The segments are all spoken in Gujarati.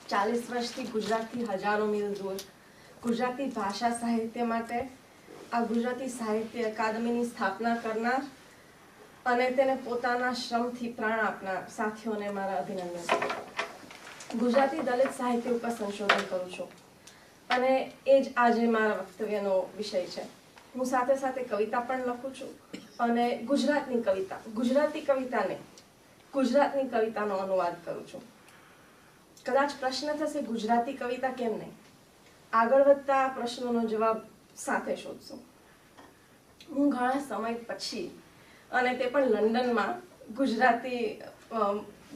40 વર્ષથી ગુજરાતથી હજારો મીલ દૂર ગુજરાતી ભાષા સાહિત્ય માટે આ ગુજરાતી સાહિત્ય અકાદમીની સ્થાપના કરનાર અને તેને પોતાના શ્રમથી પ્રાણ આપનાર સાથીઓને મારા અભિનંદન. ગુજરાતી દલિત સાહિત્ય ઉપર સંશોધન કરું છું અને એ જ આજે મારા વક્તવ્યનો વિષય છે. હું સાથે સાથે કવિતા પણ લખું છું અને ગુજરાતની કવિતા, ગુજરાતી કવિતાને ગુજરાતની કવિતાનો અનુવાદ કરું છું. કદાચ પ્રશ્ન થશે ગુજરાતી કવિતા કેમ નહીં? આગળ વધતા આ પ્રશ્નનો જવાબ સાથે શોધશું. હું ઘણા સમય પછી અને તે પણ લંડનમાં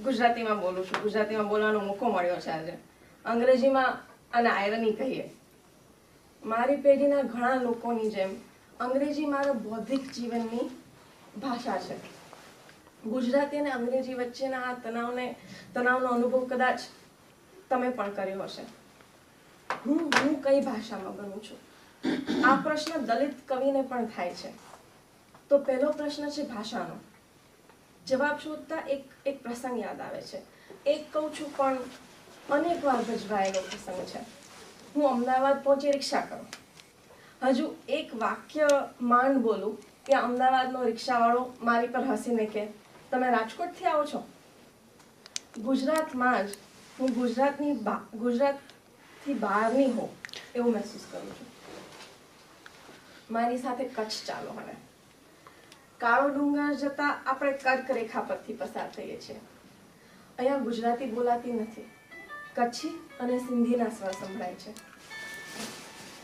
ગુજરાતીમાં બોલું છું. ગુજરાતીમાં બોલવાનો મોકો મળ્યો છે આજે. અંગ્રેજીમાં અને આયરની કહીએ, મારી પેઢીના ઘણા લોકોની જેમ અંગ્રેજી મારા બૌદ્ધિક જીવનની ભાષા છે. ગુજરાતી અને અંગ્રેજી વચ્ચેના આ તણાવનો અનુભવ કદાચ તમે પણ કર્યો હશે. હું કઈ ભાષામાં બનું છું? આ પ્રશ્ન દલિત કવિને પણ થાય છે. તો પહેલો પ્રશ્ન છે ભાષાનો. જવાબ શોધતા એક પ્રસંગ યાદ આવે છે. એક કહું છું પણ અનેક વાર ભજવાયેલો પ્રસંગ છે. હું અમદાવાદ પહોંચી રિક્ષા કરું. હજુ એક વાક્ય માંડ બોલું કે અમદાવાદનો રિક્ષાવાળો મારી પર હસીને કે, તમે રાજકોટથી આવો છો? ગુજરાતમાં જ હું ગુજરાતથી બહારની હોઉં એવું મહેસૂસ કરું છું. મારી સાથે કચ્છ ચાલો. હવે કાળો ડુંગર જતા આપણે કર્ક રેખા પરથી પસાર થઈએ છીએ. અહીંયા ગુજરાતી બોલાતી નથી, કચ્છી અને સિંધીના સ્વર સંભળાય છે.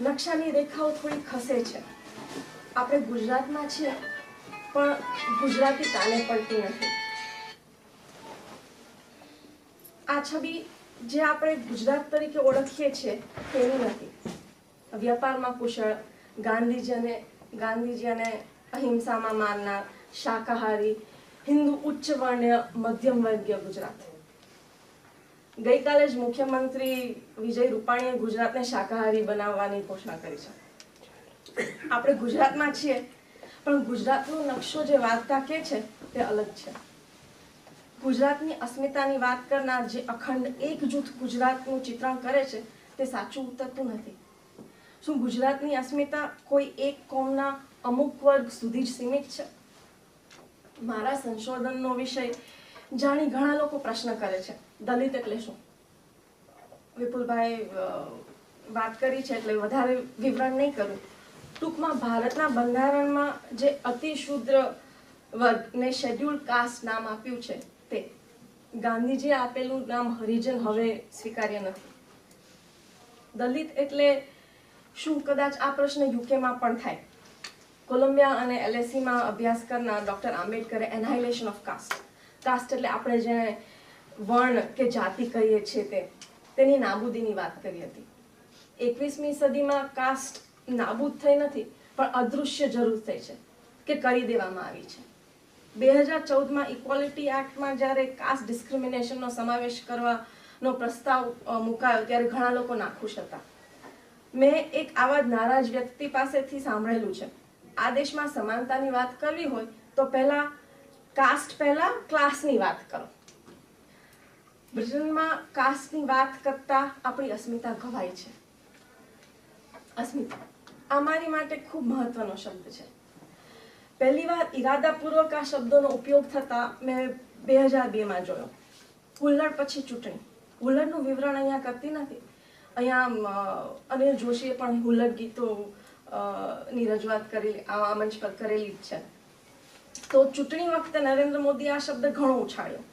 નકશાની રેખાઓ થોડી ખસે છે. આપણે ગુજરાતમાં છીએ પણ ગુજરાતી કાને પડતી નથી. આ છબી જે આપણે ગુજરાત તરીકે ઓળખીએ છીએ તેની નથી. વ્યાપારમાં કુશળ, ગાંધીજી અને અહિંસામાં માનનાર, શાકાહારી, હિન્દુ, ઉચ્ચ વર્ણ્ય, મધ્યમ વર્ગીય ગુજરાત. ગઈકાલે જ મુખ્યમંત્રી વિજય રૂપાણીએ ગુજરાતને શાકાહારી બનાવવાની ઘોષણા કરી છે. આપણે ગુજરાતમાં છીએ પણ ગુજરાતનો નકશો જે વાર્તા કહે છે તે અલગ છે. ગુજરાતની અસ્મિતાની વાત કરનાર જે અખંડ એક જૂથ ગુજરાતનું ચિત્રણ કરે છે તે સાચું ઉતરતું નથી. શું ગુજરાતની અસ્મિતા કોઈ એક કોમના અમુક વર્ગ સુધી જ સીમિત છે? મારા સંશોધનનો વિષય જાણી ઘણા લોકો પ્રશ્ન કરે છે, દલિત એટલે શું? વિપુલભાઈ વાત કરી છે એટલે વધારે વિવરણ નહીં કરું. ટૂંકમાં ભારતના બંધારણમાં જે અતિશુદ્ર વર્ગને શેડ્યુલ કાસ્ટ નામ આપ્યું છે તે ગાંધીજીએ આપેલું નામ હરિજન હવે સ્વીકાર્ય નથી. દલિત એટલે શું? કદાચ આ પ્રશ્ન યુકેમાં પણ થાય. કોલંબિયા અને LSEમાં અભ્યાસ કરનાર ડોક્ટર આંબેડકરે એનાહિલેશન ઓફ કાસ્ટ, કાસ્ટ એટલે આપણે જેને વર્ણ કે જાતિ કહીએ છીએ તેની નાબૂદીની વાત કરી હતી. 21મી સદીમાં કાસ્ટ નાબૂદ થઈ નથી પણ અદૃશ્ય જરૂર થઈ છે કે કરી દેવામાં આવી છે. 2014માં ઇક્વાલિટી એક્ટમાં જ્યારે કાસ્ટ ડિસ્ક્રિમિનેશનનો સમાવેશ કરવાનો પ્રસ્તાવ મુકાયો ત્યારે ઘણા લોકો નાખુશ હતા. મેં એક આવા જ નારાજ વ્યક્તિ પાસેથી સાંભળેલું છે, આ દેશમાં સમાનતાની વાત કરવી હોય તો પહેલા ક્લાસની વાત કરો. બ્રિટનમાં કાસ્ટની વાત કરતા આપણી અસ્મિતા ઘવાય છે. અસ્મિતા આ મારી માટે ખૂબ મહત્વનો શબ્દ છે. પહેલી વાર ઇરાદાપૂર્વક આ શબ્દોનો ઉપયોગ થતા મેં 2002માં જોયો. હુલ્લડ પછી ચૂંટણી. હુલ્લડનું વિવરણ અહીંયા કરતી નથી. અહીંયા અનિલ જોશીએ પણ હુલ્લડ ગીતો ની રજૂઆત કરેલી આ મંચ પર કરેલી જ છે. તો ચૂંટણી વખતે નરેન્દ્ર મોદીએ આ શબ્દ ઘણો ઉછાળ્યો.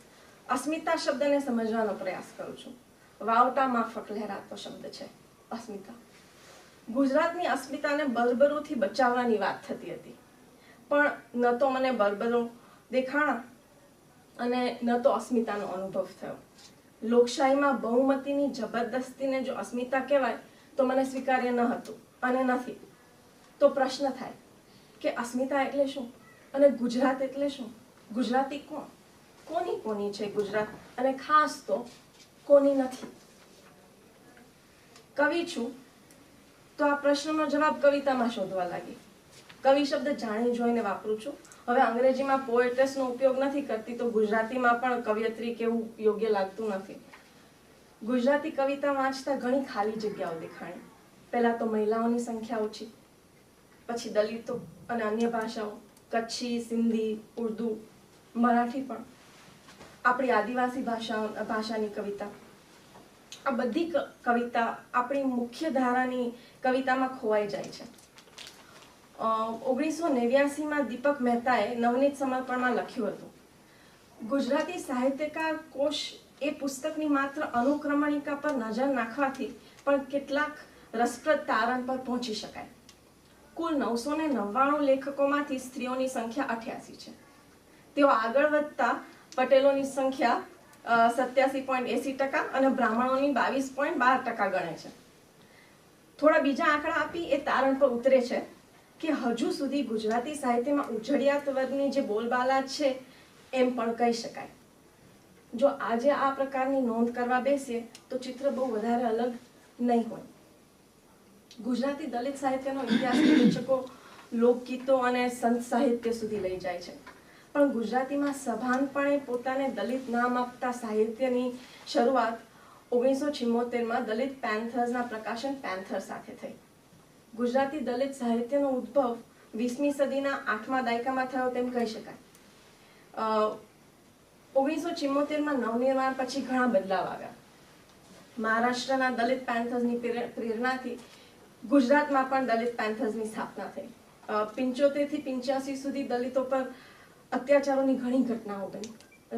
અસ્મિતા શબ્દને સમજવાનો પ્રયાસ કરું છું. વાવટા માફક લહેરાતો શબ્દ છે અસ્મિતા. ગુજરાતની અસ્મિતાને બર્બરોથી બચાવવાની વાત થતી હતી પણ ન તો મને બર્બરો દેખાણા અને ન તો અસ્મિતાનો અનુભવ થયો. લોકશાહીમાં બહુમતીની જબરદસ્તીને જો અસ્મિતા કહેવાય તો મને સ્વીકાર્ય ન હતું અને નથી. તો પ્રશ્ન થાય કે અસ્મિતા એટલે શું અને ગુજરાત એટલે શું? ગુજરાતી કોણ? કોની છે ગુજરાત અને ખાસ તો કોની નથી? કવિ છું તો આ પ્રશ્નનો જવાબ કવિતામાં શોધવા લાગી. કવિ શબ્દ જાણી જોઈને વાપરું છું. હવે અંગ્રેજીમાં પોએટ્રેસનો ઉપયોગ નથી કરતી તો ગુજરાતીમાં પણ કવિયત્રી કેવું યોગ્ય લાગતું નથી. ગુજરાતી કવિતા વાંચતા ઘણી ખાલી જગ્યાઓ દેખાણી. પહેલા તો મહિલાઓની સંખ્યા ઓછી, પછી દલિતો અને અન્ય ભાષાઓ, કચ્છી, સિંધી, ઉર્દુ, મરાઠી, પણ આપણી આદિવાસી ભાષાની કવિતા. આ બધી કવિતા આપણી મુખ્ય ધારાની કવિતામાં ખોવાઈ જાય છે. 1989માં દીપક મહેતાએ નવનીત સમર્પણમાં લખ્યું હતું, ગુજરાતી સાહિત્યકાર કોશ એ પુસ્તકની માત્ર અનુક્રમણિકા પર નજર નાખવાથી પણ કેટલાક રસપ્રદ તારણ પર પહોંચી શકાય. કુલ 999 લેખકોમાંથી સ્ત્રીઓની સંખ્યા 88 છે. તેઓ આગળ વધતા પટેલોની સંખ્યા 87.80% અને બ્રાહ્મણોની 22.12% ગણે છે. થોડા બીજા આંકડા આપી એ તારણ પર ઉતરે છે કે હજુ સુધી ગુજરાતી સાહિત્યમાં ઉજળિયાત વર્ગની જે બોલબાલા છે એમ પણ કહી શકાય. જો આજે આ પ્રકારની નોંધ કરવા બેસીએ તો ચિત્ર બહુ વધારે અલગ નહીં હોય. ગુજરાતી દલિત સાહિત્યનો ઇતિહાસ વિવેચકો લોકગીતો અને સંત સાહિત્ય સુધી લઈ જાય છે, પણ ગુજરાતીમાં સભાનપણે પોતાને દલિત નામ આપતા સાહિત્યની શરૂઆત 1976માં દલિત પેન્થર્સના પ્રકાશન પેન્થર સાથે થઈ. ગુજરાતી દલિત સાહિત્યનો ઉદ્ભવ 20મી સદીના 8મા દાયકામાં થયો તેમ કહી શકાય. 1974માં નવનિર્માણ પછી ઘણા બદલાવ આવ્યા. મહારાષ્ટ્રના દલિત પેન્થર્સની પ્રેરણાથી ગુજરાતમાં પણ દલિત પેન્થર્સની સ્થાપના થઈ. 75 થી 85 સુધી દલિતો પર અત્યાચારોની ઘણી ઘટનાઓ બની.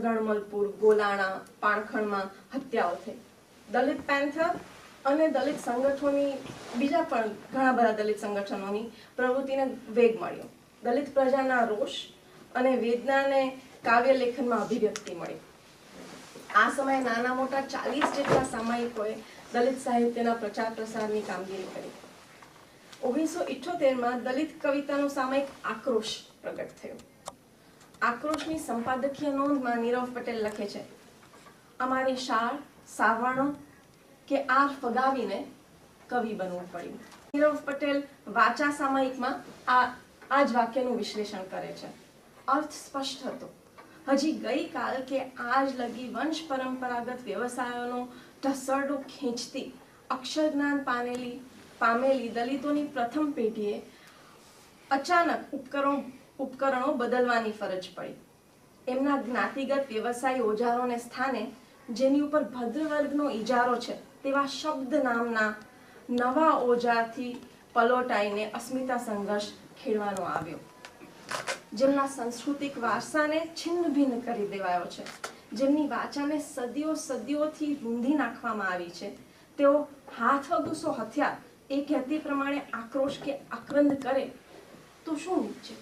રણમલપુર, ગોલાણા, પાણખણમાં હત્યાઓ થઈ. દલિત પેન્થર અને દલિત સંગઠનોની બીજા પણ ઘણા બધા દલિત સંગઠનોની પ્રવૃત્તિને વેગ મળ્યો. દલિત પ્રજાના રોષ અને વેદનાને કાવ્ય લેખનમાં અભિવ્યક્તિ મળી. આ સમયે નાના મોટા 40 જેટલા સામાયિકોએ દલિત સાહિત્યના પ્રચાર પ્રસારની કામગીરી કરી. 1978માં દલિત કવિતાનો સામાયિક આક્રોશ પ્રગટ થયો. આક્રોશની સંપાદકીય નોંધમાં નીરવ પટેલ લખે છે, અમારી શાળ, સાવર્ણો કે આર ફગાવીને કવિ બનવું પડ્યું. નીરવ પટેલ વાચા સામાયિકમાં આ જ વાક્યનું વિશ્લેષણ કરે છે. અર્થ સ્પષ્ટ હતો. હજી ગઈકાલ કે આજ લગી વંશ પરંપરાગત વ્યવસાયોનો ઢસરડો ખેંચતી અક્ષર જ્ઞાન પામેલી દલિતોની પ્રથમ પેઢીએ અચાનક ઉપકરણો બદલવાની ફરજ પડી. એમના જ્ઞાતિગત વ્યવસાય ઓજારોને સ્થાને જેની ઉપર ભદ્ર વર્ગનો ઇજારો છે તેવા શબ્દ નામના નવા ઓજારથી પલોટાઈને અસ્મિતા સંઘર્ષ ખેડવાનો આવ્યો. જેમના સાંસ્કૃતિક વારસાને છિન્ન ભિન્ન કરી દેવાયો છે, જેમની વાચાને સદીઓથી રૂંધી નાખવામાં આવી છે, તેઓ હાથ વગુસો હથિયાર એ કહેતી પ્રમાણે આક્રોશ કે આક્રંદ કરે તો શું નીચે?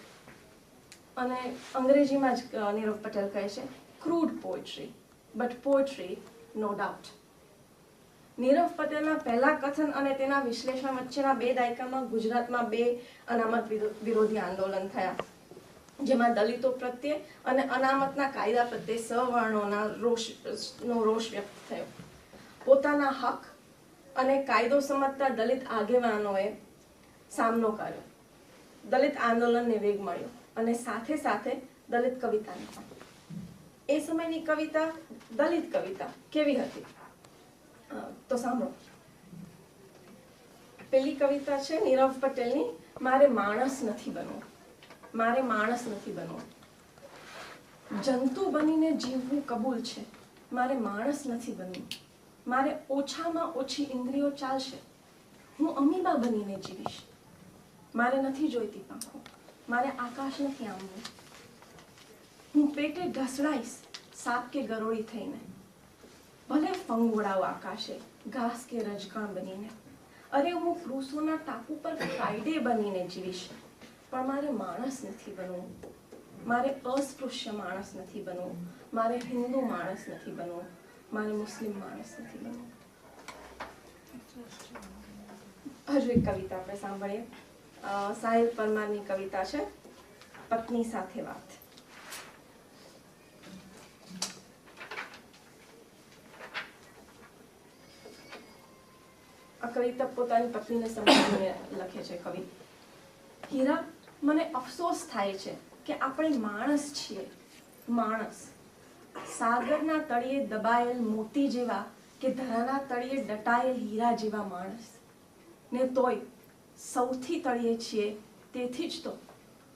અને અંગ્રેજીમાં જ નીરવ પટેલ કહે છે, crude poetry but poetry no doubt. નીરવ પટેલના પહેલા કથન અને તેના વિશ્લેષણ વચ્ચેના 2 દાયકામાં ગુજરાતમાં 2 અનામત વિરોધી આંદોલન થયા, જેમાં દલિતો પ્રત્યે અને અનામતના કાયદા પ્રત્યે સવર્ણોના રોષ વ્યક્ત થયો. પોતાના હક અને કાયદો સમજતા દલિત આગેવાનોએ સામનો કર્યો. દલિત આંદોલનને વેગ મળ્યો અને સાથે સાથે દલિત કવિતાને પણ. એ સમયની કવિતા, દલિત કવિતા કેવી હતી તો સાંભળો. પેલી કવિતા છે નીરવ પટેલની, મારે માણસ નથી બનવું. મારે માણસ નથી બનવું. જંતુ બનીને જીવવું કબૂલ છે, મારે માણસ નથી બનવું. મારે ઓછામાં ઓછી ઇન્દ્રિયો ચાલશે, હું અમીબા બનીને જીવીશ. મારે નથી જોઈતી પાંખો, મારે આકાશ નથી આંબવું. હું પેટે ઢસડાઈશ સાપ કે ગરોળી થઈને, ભલે ફંગોળાવ આકાશે ઘાસ કે રજકણ બનીને. અરે હું ક્રુસોના ટાપુ પર ફ્રાઈડે બનીને જીવીશ, પણ મારે માણસ નથી બનવું. મારે અસ્પૃશ્ય માણસ નથી બનવું. મારે હિન્દુ માણસ નથી બનવું. મારે મુસ્લિમ માણસ નથી બનવું. હજુ એક કવિતા આપણે સાંભળીએ. સાહિલ પરમારની કવિતા છે, પત્ની સાથે વાત. આ કવિતા પોતાની પત્નીને સંબોધીને લખે છે કવિ. હીરા, મને અફસોસ થાય છે કે આપણે માણસ છીએ. માણસ સાગરના તળિયે દબાયેલ મોતી જેવા કે ધરાના તળિયે દટાયેલ હીરા જેવા માણસ ને તોય સૌથી તળિયે છીએ, તેથી જ તો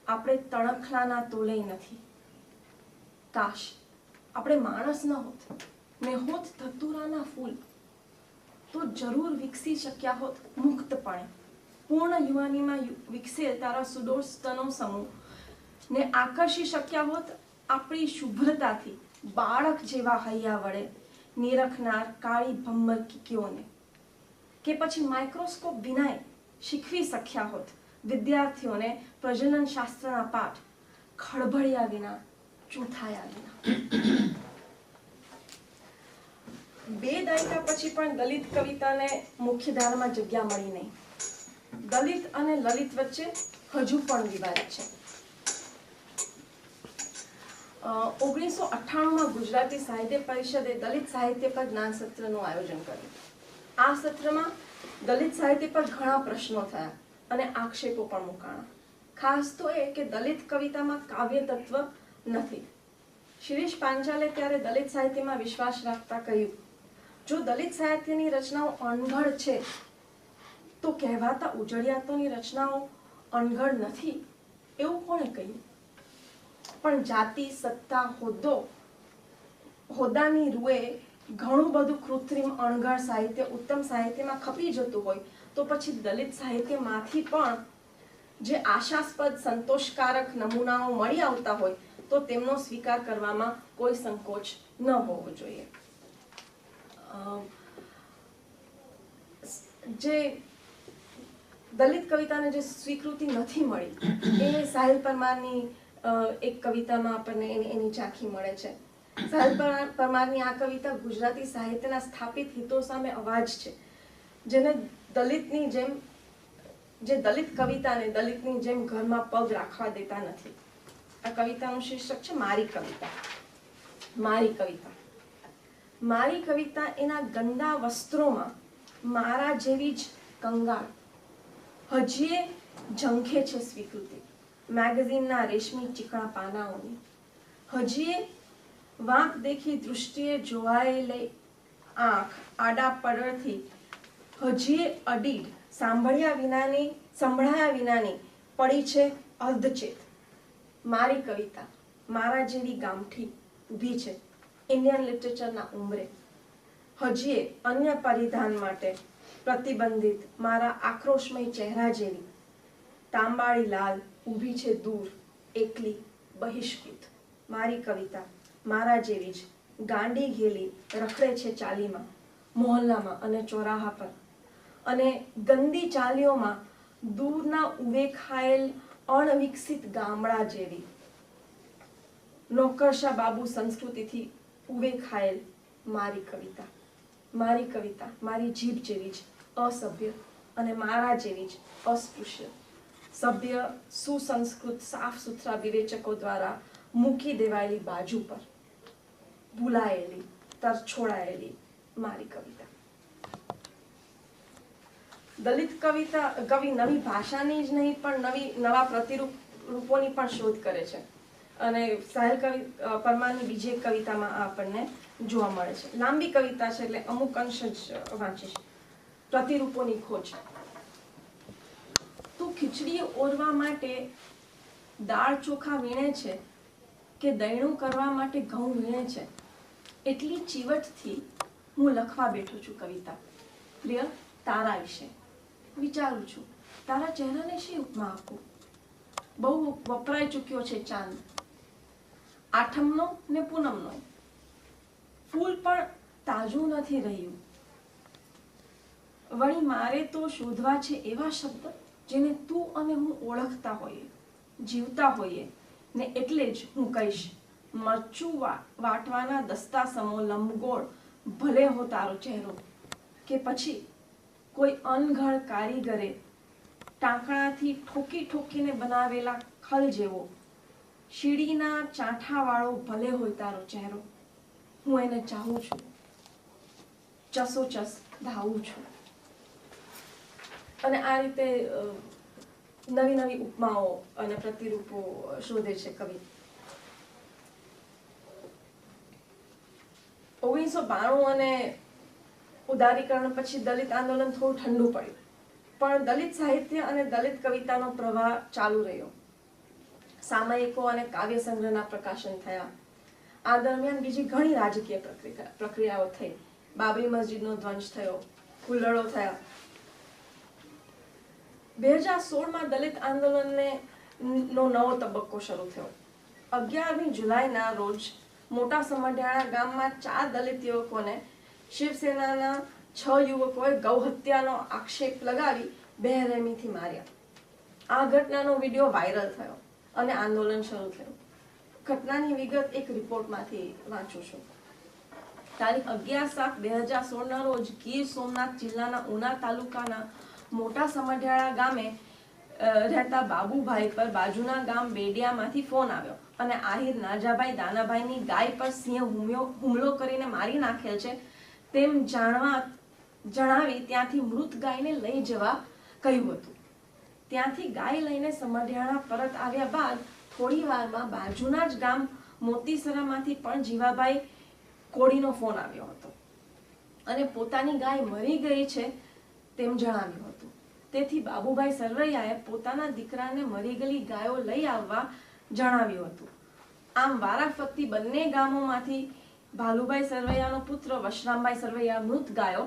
આપણે તણખલાના તોલે નથી. કાશ આપણે માણસ ન હોત ને હોત ધતુરાના ફૂલ, તો જરૂર વિકસી શક્યા હોત મુક્તપણે. પૂર્ણ યુવાનીમાં વિકસેલ તારા સુડોળ સ્તનો સમૂહ ને આકર્ષી શક્યા હોત આપણી શુભ્રતાથી બાળક જેવા હૈયા વડે નિરખનાર કાળી ભમ્મરકીઓને. કે પછી માઇક્રોસ્કોપ વિનાય શીખવી શક્યા હોત વિદ્યાર્થીઓને પ્રજનન શાસ્ત્રના પાઠ ખળભળ્યા વિના, ચૂંથાયા વિના. 2 દાયકા પછી પણ દલિત કવિતાને મુખ્યધારામાં જગ્યા મળી નહીં. દલિત અને લલિત વચ્ચે હજુ પણ વિવાદ છે. 1998માં ગુજરાતી સાહિત્ય પરિષદે દલિત સાહિત્ય પર જ્ઞાન સત્રનું આયોજન કર્યું. આ સત્રમાં દલિત સાહિત્ય પર ઘણા પ્રશ્નો થયા અને આક્ષેપો પણ મુકાણા. ખાસ તો એ કે દલિત કવિતામાં કાવ્ય તત્વ નથી. શિરીષ પાંચાલે ત્યારે દલિત સાહિત્યમાં વિશ્વાસ રાખતા કહ્યું, જો દલિત સાહિત્યની રચનાઓ અણઘડ છે તો કહેવાતા ઉજળિયાતોની રચનાઓ અણઘડ નથી એવું કોણે કહ્યું? પણ જાતિ, સત્તા, હોદ્દાની રૂએ ઘણું બધું કૃત્રિમ અણઘડ સાહિત્ય ઉત્તમ સાહિત્યમાં ખપી જતું હોય તો પછી દલિત સાહિત્યમાંથી પણ જે આશાસ્પદ સંતોષકારક નમૂનાઓ મળી આવતા હોય તો તેમનો સ્વીકાર કરવામાં કોઈ સંકોચ ન હોવો જોઈએ. જે દલિત કવિતાને જે સ્વીકૃતિ નથી મળી એ સાહિલ પરમારની એક કવિતામાં આપણને એની ઝાંખી મળે છે. સાહિલ પરમારની આ કવિતા ગુજરાતી સાહિત્યના સ્થાપિત હિતો સામે અવાજ છે, જેને દલિતની જેમ જે દલિત કવિતાને દલિતની જેમ ઘરમાં પગ રાખવા દેતા નથી. આ કવિતાનું શીર્ષક છે મારી કવિતા. મારી કવિતા. મારી કવિતા એના ગંદા વસ્ત્રોમાં મારા જેવી જ કંગાળ હજીએ ઝંખે છે સ્વીકૃતિ મેગેઝીનના રેશમી ચીકણા પાનાઓની. હજીએ વાંક દેખી દૃષ્ટિએ જોવાયેલી આંખ આડા પડળથી હજીએ અડીડ સંભળાયા વિનાની પડી છે અર્ધચેત. મારી કવિતા મારા જેવી ગામઠી ઊભી છે ઇન્ડિયન લિટરેચરના ઉંબરે. હજીએ અન્ય પરિધાન માટે પ્રતિબંધિત મારા આક્રોશમય ચહેરા જેવી તાંબાળી લાલ ઊભી છે દૂર એકલી બહિષ્કૃત. મારી કવિતા મારા જેવી જ ગાંડી ઘેલી રખડે છે ચાલીમાં મોહલ્લામાં અને ચોરાહા પર, અને ગંદી ચાલીઓમાં દૂરના ઉવેખાયેલ અણવિકસિત ગામડા જેવી નોકરશા બાબુ સંસ્કૃતિથી ઉવેખાયેલ મારી કવિતા. મારી કવિતા મારી જીભ જેવી જ અસભ્ય અને મારા જેવી જ અસ્પૃશ્ય. સભ્ય સુસંસ્કૃત સાફ સુથરા વિવેચકો દ્વારા મૂકી દેવાયેલી બાજુ પર ભૂલાયેલી તરછોડાયેલી મારી કવિતા. દલિત કવિ નવી ભાષાની જ નહીં પણ નવા પ્રતિરૂપોની પણ શોધ કરે છે અને સાહિલ પરમારની બીજી એક કવિતામાં આ આપણને જોવા મળે છે. લાંબી કવિતા છે એટલે અમુક અંશ જ વાંચીશ. પ્રતિરૂપોની ખોજ. તું ખીચડી ઓરવા માટે દાળ ચોખા વીણે છે કે દૈણું કરવા માટે ઘઉં વીણે છે, એટલી ચીવટથી હું લખવા બેઠો છું કવિતા. પ્રિય, તારા વિશે વિચારું છું. તારા ચહેરાને શી ઉપમા આપું? બહુ વપરાઈ ચૂક્યો છે ચાંદ, આઠમનો ને પૂનમનો. ફૂલ પણ તાજું નથી રહ્યું. વળી મારે તો શોધવા છે એવા શબ્દ જેને તું અને હું ઓળખતા હોઈએ, જીવતા હોઈએ, ને એટલે જ હું કહીશ મરચું વાટવાના દસ્તા સમો લંબગોળ ભલે હો તારો ચહેરો, કે પછી કોઈ અનઘડ કારીગરે ટાંકણાથી ઠોકી ઠોકીને બનાવેલા ખલ જેવો શીડીના ચાંઠાવાળો ભલે હોય તારો ચહેરો. હું એને ચાહું છું, ચસોચસ ધાવું છું. અને આ રીતે નવી નવી ઉપમાઓ અને પ્રતિરૂપો શોધે છે કવિ. 1992 અને ઉદારીકરણ પછી દલિત આંદોલન થોડું ઠંડુ પડ્યું, પણ દલિત સાહિત્ય અને દલિત કવિતાનો પ્રવાહ ચાલુ રહ્યો. સામયિકો અને કાવ્ય સંગ્રહના પ્રકાશન થયા. આ દરમિયાન બીજી ઘણી રાજકીય પ્રક્રિયાઓ થઈ. બાબરી મસ્જિદનો ધ્વંસ થયો, હુલ્લડો થયા. 2016માં દલિત આંદોલનનો નવો તબક્કો શરૂ થયો. 11મી જુલાઈના રોજ મોટા સમઢિયાળા ગામમાં 4 દલિત યુવકોને શિવસેનાના 6 યુવકોએ ગૌહત્યાનો આક્ષેપ લગાવી બેરહેમીથી માર્યા. આ ઘટનાનો વિડીયો વાયરલ થયો અને આંદોલન શરૂ થયું. ઘટનાની વિગત એક રિપોર્ટમાંથી વાંચું છું. તારીખ 11/7/2016ના રોજ ગીર સોમનાથ જિલ્લાના ઉના તાલુકાના મોટા સમઢિયાળા ગામે રહેતા બાબુભાઈ પર બાજુના ગામ બેડિયામાંથી ફોન આવ્યો અને આહિર નાજાભાઈ દાનાભાઈની ગાય પર સિંહ હુમલો કરીને મારી નાખેલ છે તેમ જણાવી ત્યાંથી મૃત ગાયને લઈ જવા કહ્યું હતું. ત્યાંથી ગાય લઈને સમઢિયાળા પરત આવ્યા બાદ થોડી વારમાં બાજુના જ ગામ મોતીસરામાંથી પણ જીવાભાઈ કોળીનો ફોન આવ્યો હતો અને પોતાની ગાય મરી ગઈ છે તેમ જણાવ્યું હતું. તેથી બાબુભાઈ સરવૈયાએ પોતાના દીકરાને મરી ગયેલી ગાયો લઈ આવવા જણાવ્યું હતું. આમ વારાફરતી બંને ગામોમાંથી ભાલુભાઈ સરવૈયાનો પુત્ર વશરામભાઈ સરવૈયા મૃત ગાયો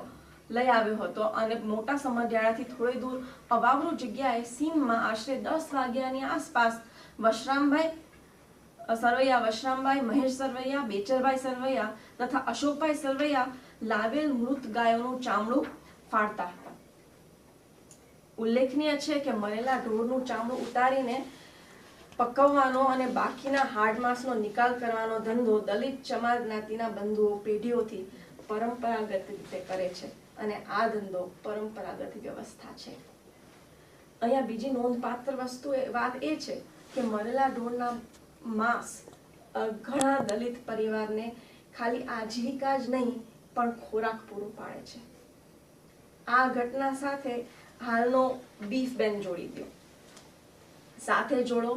લઈ આવ્યો હતો અને મોટા સમઢિયાળાથી થોડી દૂર અવાવરૂ જગ્યાએ સીમમાં આશરે 10 વાગ્યાની આસપાસ વશરામભાઈ, મહેશ સરવૈયા, બેચરભાઈ સરવૈયા તથા અશોકભાઈ સરવૈયા લાવેલ મૃત ગાયોનું ચામડું ફાડતા હતા. ઉલ્લેખનીય છે કે મરેલા ઢોરનું ચામડું ઉતારીને પકવવાનો અને બાકીના હાડમાંસનો નિકાલ કરવાનો ધંધો દલિત ચમાર જ્ઞાતિના બંધુઓ પેઢીઓથી પરંપરાગત રીતે કરે છે અને આ ધંધો પરંપરાગત વ્યવસ્થા છે. અહીંયા બીજી નોંધપાત્ર વાત એ છે કે મરેલા ઢોરના માંસ ઘણા દલિત પરિવારને ખાલી આજીવિકા જ નહીં પણ ખોરાક પૂરું પાડે છે. આ ઘટના સાથે હાલનો બીફ બેન જોડી દો. સાથે જોડો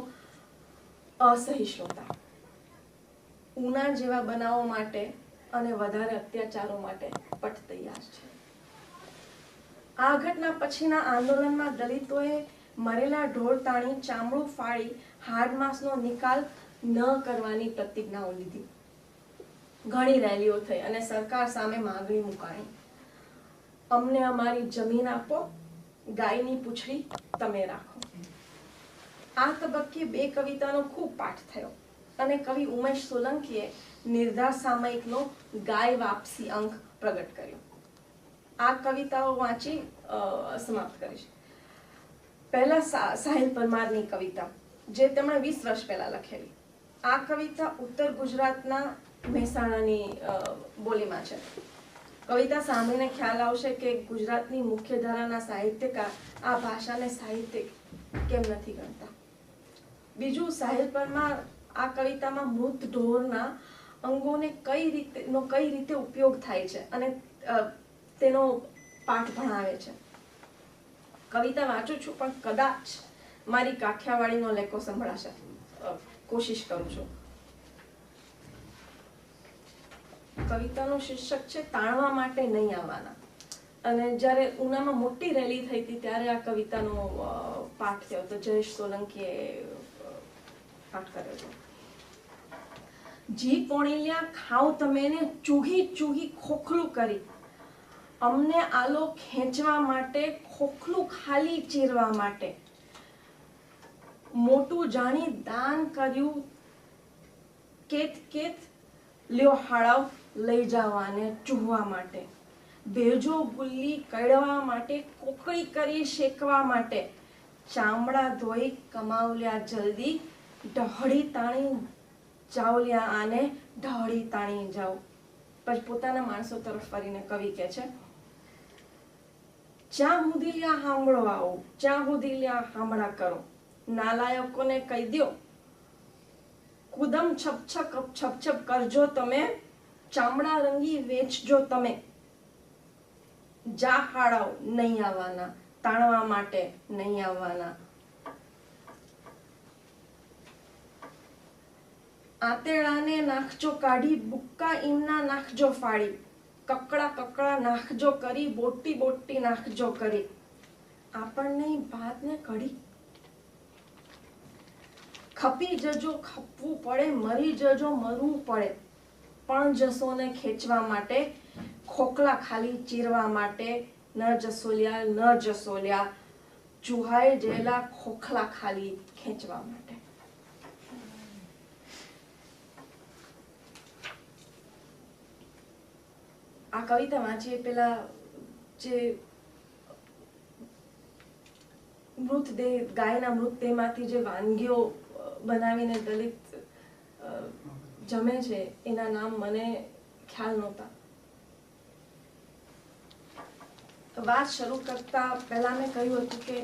અસહિષ્ણુતા. ઉના જેવા બનાવો માટે અને વધારે અત્યાચારો માટે પટ તૈયાર છે. આ ઘટના પછીના આંદોલનમાં દલિતોએ મરેલા ઢોર તાણી ચામડું ફાડી હાડમાંસનો નિકાલ ન કરવાની પ્રતિજ્ઞાઓ લીધી. ઘણી રેલીઓ થઈ અને સરકાર સામે માંગણી મુકાણી. અમને અમારી જમીન આપો, ગાયની પૂંછડી તમે રાખો. આ તબક્કે 2 કવિતાનો ખૂબ પાઠ થયો અને કવિ ઉમેશ સોલંકીએ નિર્ધાર સામયિકનો ગાય વાપસી અંક પ્રગટ કર્યો. આ કવિતાઓ વાંચી સમાપ્ત કરીશ. પહેલા સાહિલ પરમારની કવિતા, જે તેમણે 20 વર્ષ પહેલા લખેલી. આ કવિતા ઉત્તર ગુજરાતના મહેસાણાની બોલીમાં છે. કવિતા સાંભળીને ખ્યાલ આવશે કે ગુજરાતની મુખ્ય ધારાના સાહિત્યકાર આ ભાષાને સાહિત્ય કેમ નથી ગણતા. બીજું, સાહિલ પરમાર આ કવિતામાં મૃત ઢોરના અંગોને કઈ રીતે ઉપયોગ થાય છે અને તેનો પાઠ ભણાવે છે. કવિતા વાંચું છું પણ કદાચ મારી કાઠિયાવાડીનો લેકો સંભળાશે. કોશિશ કરું છું. કવિતાનું શીર્ષક છે તાણવા માટે નહીં આવવાના. અને જ્યારે ઉનામાં મોટી રેલી થઈ હતી ત્યારે આ કવિતાનો પાઠ થયો હતો. જયેશ સોલંકીએ પાઠ કર્યો હતો. જી પોણીલિયા ખાવ તમેને ચૂહી ચૂહી ખોખલું કરી, અમને આલો ખેંચવા માટે, ખોખલું ખાલી ચીરવા માટે, મોટું જાણી દાન કર્યું કેત કેત લ્યો હાળાવ લઈ જવાને ચૂહવા માટે, ભેજો ગુલ્લી કડવા માટે, કોકળી કરી શેકવા માટે, ચામડા ધોઈ કમાવલ્યા જલ્દી, ઢહળી તાણી જાવલ્યા આને ઢહળી તાણી જાવ. પછી પોતાના માણસો તરફ ફરીને કવિ કહે છે, જ્યાં સુધી લ્યા સાંભળો આવો, જ્યાં સુધી લ્યા સાંભળા કરો, નાલાયકોને કહી દો કુદમ છપ કરજો તમે, ચામડા રંગી વેચજો તમે, જા હાડાવ નહીં આવવાના, તાણવા માટે નહીં આવવાના. આતેડાને નાખજો કાઢી, બુક્કા ઈમના નાખજો ફાડી, કકડા કકડા નાખજો કરી, બોટી બોટી નાખજો કરી, આપણને ભાતને કઢી. ખપી જજો ખપવું પડે, મરી જજો મરવું પડે, પણ જસોને ખેંચવા માટે, ખોખલા ખાલી ચીરવા માટે, ન જસોલ્યા ન જસોલ્યા, ચૂહાઈ જેલા ખોખલા ખાલી ખેંચવા માટે. આ કવિતા વાંચીએ પેલા જે મૃતદેહ, ગાયના મૃતદેહમાંથી જે વાનગીઓ બનાવીને દલિત જમે છે એના નામ મને ખ્યાલ નહોતા. વાત શરૂ કરતા પહેલા મેં કહ્યું હતું કે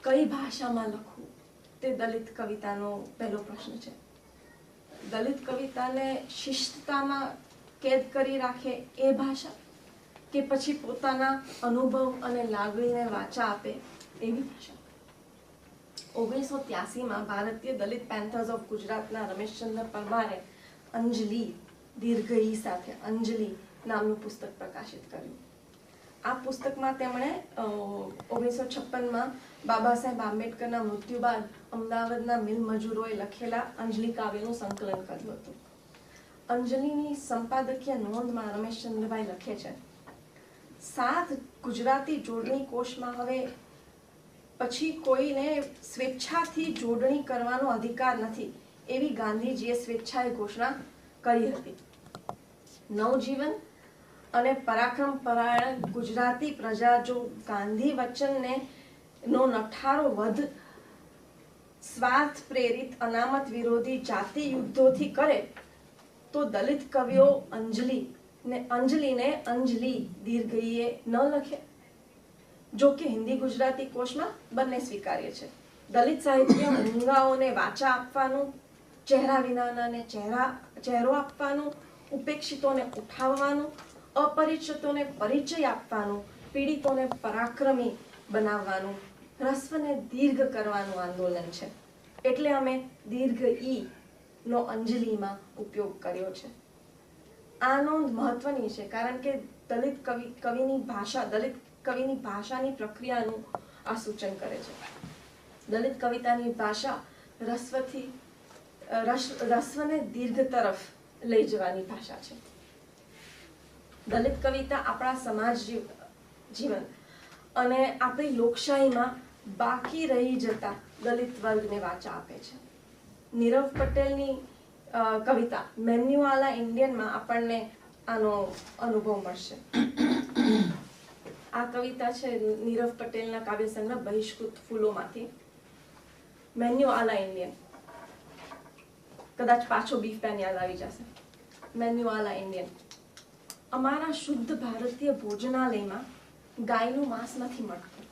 કઈ ભાષામાં લખવું તે દલિત કવિતાનો પહેલો પ્રશ્ન છે. દલિત કવિતાને શિસ્તતામાં કેદ કરી રાખે એ ભાષા, કે પછી પોતાના અનુભવ અને લાગણીને વાચા આપે એવી ભાષા. 1983માં ભારતીય દલિત પેન્થર્સ ઓફ ગુજરાતના રમેશચંદ્ર પરમારે અંજલિ દીર્ઘ ઈ સાથે અંજલિ નામનું પુસ્તક પ્રકાશિત કર્યું. આ પુસ્તકમાં તેમણે 1956માં બાબા સાહેબ આંબેડકરના મૃત્યુ બાદ અમદાવાદના મિલ મજૂરોએ લખેલા અંજલિ કાવ્યનું સંકલન કર્યું હતું. અંજલિની સંપાદકીય નોંધમાં રમેશચંદ્રભાઈ લખે છે, 7 ગુજરાતી જોડણી કોષમાં હવે પછી કોઈને સ્વેચ્છાથી જોડણી કરવાનો અધિકાર નથી એવી ગાંધીજીએ સ્વેચ્છાએ ઘોષણા કરી હતી. નવજીવન અને પરાક્રમ પરાયણ ગુજરાતી પ્રજા જો ગાંધી વચનને નો નઠારો વધ સ્વાર્થ પ્રેરિત અનામત વિરોધી જાતિ યુદ્ધોથી કરે તો દલિત કવિઓ અંજલિને અંજલિ દીર્ઘઈએ ન લખે. જો કે હિન્દી ગુજરાતી કોષમાં બંને સ્વીકાર્ય છે. દલિત સાહિત્ય મૂંગાઓને વાચા આપવાનું, ચહેરા વિનાનાને ચહેરો આપવાનું, ઉપેક્ષિતોને ઉઠાવવાનું, અપરિચિતોને પરિચય આપવાનું, પીડિતોને પરાક્રમી બનાવવાનું, હ્રસ્વને દીર્ઘ કરવાનું આંદોલન છે. એટલે અમે દીર્ઘ ઈ નો અંજલિમાં ઉપયોગ કર્યો છે. આ નોંધ મહત્વની છે કારણ કે દલિત કવિની ભાષાની પ્રક્રિયાનું આ સૂચન કરે છે. દલિત કવિતાની ભાષા રસ્વને દીર્ઘ તરફ લઈ જવાની ભાષા છે. દલિત કવિતા આપણા સમાજ જીવન અને આપણી લોકશાહીમાં બાકી રહી જતા દલિત વર્ગને વાચા આપે છે. નીરવ પટેલની કવિતા મેન્યુઆલા ઇન્ડિયનમાં આપણને આનો અનુભવ મળશે. આ કવિતા છે નીરવ પટેલના કાવ્ય સંગ્રહ બહિષ્કૃત ફૂલોમાંથી. મેન્યુઆલા ઇન્ડિયન, કદાચ પાછો બીફ પેન યાદ આવી જશે. મેન્યુઆલા ઇન્ડિયન, અમારા શુદ્ધ ભારતીય ભોજનાલયમાં ગાયનું માંસ નથી મળતું.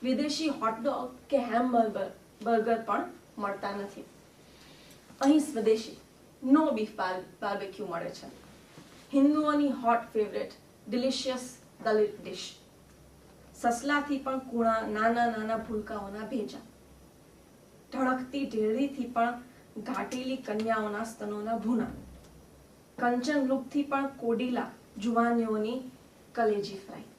વિદેશી હોટડોગ કે હેમબર્ગર પણ મળતા નથી. અહીં સ્વદેશી નો બીફ બાર્બેક્યુ મળે છે. હિન્દુઓની હોટ ફેવરેટ ડિલિશિયસ દલિત ડિશ, સસલાથી પણ કૂણા નાના નાના ભૂલકાઓના ભેજા, ઢળકતી ઢેરડીથી પણ ઘાટેલી કન્યાઓના સ્તનોના ભૂના, કંચન રૂપથી પણ કોડીલા જુવાનીઓની કલેજી ફ્રાય.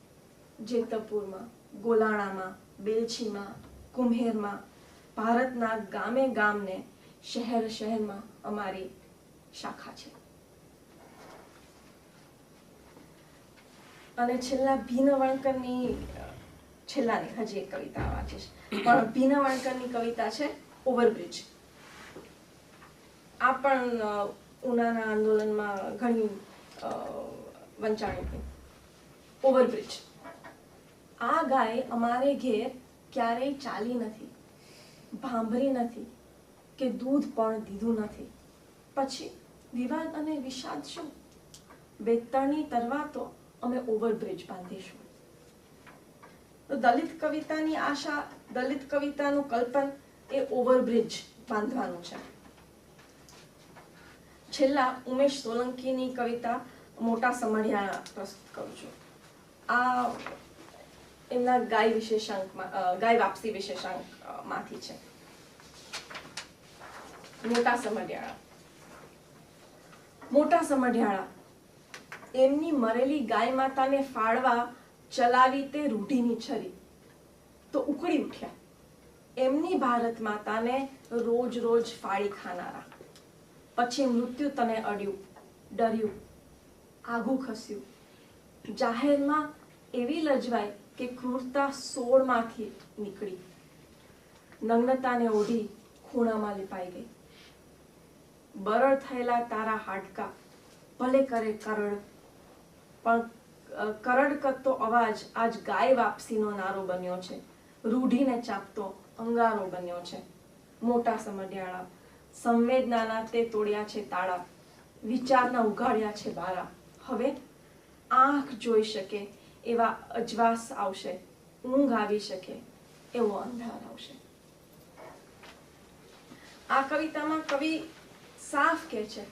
જેતપુરમાં, ગોલાણામાં, બેલછીમાં, કુમ્હેરમાં, ભારતના ગામે ગામને શહેર શહેરમાં અમારી શાખા છે. અને છેલ્લા ભીનવણકરની છેલ્લાની હજી એક કવિતા વાંચીશ, પણ ભીનવણકરની કવિતા છે ઓવરબ્રિજ. આ પણ ઉનાના આંદોલનમાં ઘણી વંચાણી હતી. ઓવરબ્રિજ, આ ગાય અમારે ઘેર ક્યારેય ચાલી નથી, ભાંભરી નથી કે દૂધ પણ દીધું નથી. પછી વિવાદ અને વિષાદ શું? વેતરણી તરવા તો અમે ઓવરબ્રિજ બાંધીશું. તો દલિત કવિતાની આશા, દલિત કવિતાનું કલ્પન એ ઓવરબ્રિજ બાંધવાનું છે. છેલ્લા ઉમેશ સોલંકીની કવિતા મોટા સમઢિયાળા પ્રસ્તુત કરું છું. આ એમના ગાય વાપસી વિશેષાંક માંથી છે. મોટા સમઢિયાળા. મોટા સમઢિયાળા, એમની મરેલી ગાય માતાને ફાળવા ચલાવી તે રૂઢીની છરી તો ઉકળી ઉઠ્યા. એમની ભારત માતાને રોજ રોજ ફાળી ખાનારા. પછી મૃત્યુ તને અડ્યું, ડર્યું, આઘું ખસ્યું. જાહેરમાં એવી લજવાય કે ક્રૂરતા સોળમાંથી નીકળી. નગ્નતાને ઓઢી ખૂણામાં લીપાઈ ગઈ. બરડ થયેલા તારા હાડકા ભલે કરે કરડ, પણ કરડ કરતો અવાજ આજ ગાય વાપસીનો નારો બન્યો છે. રૂઢીને ચાપતો અંગારો બન્યો છે. મોટા સમઢિયાળા, સંવેદનાના તે તોડ્યા છે તાળા, વિચારના ઉઘાડ્યા છે બારા. હવે આંખ જોઈ શકે એવા અજવાસ આવશે, ઊંઘ આવી શકે એવો અંધાર આવશે. આ કવિતામાં કવિ સાફ કહે છે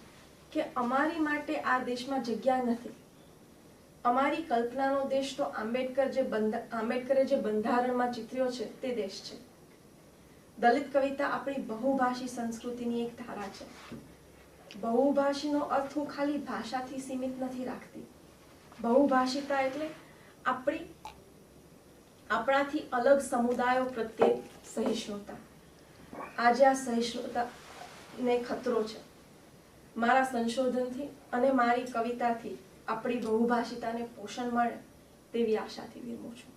કે અમારી માટે આ દેશમાં જગ્યા નથી. અમારી કલ્પનાનો દેશ તો આંબેડકરે જે બંધારણમાં ચિતર્યો છે તે દેશ છે. દલિત કવિતા આપણી બહુભાષી સંસ્કૃતિની એક ધારા છે. બહુભાષીનો અર્થ હું ખાલી ભાષાથી સીમિત નથી રાખતી. બહુભાષિતા એટલે આપણાથી અલગ સમુદાયો પ્રત્યે સહિષ્ણુતા. આજે આ સહિષ્ણુતાને ખતરો છે. મારા સંશોધનથી અને મારી કવિતાથી આપણી બહુભાષિતાને પોષણ મળે તેવી આશાથી વિરમું છું.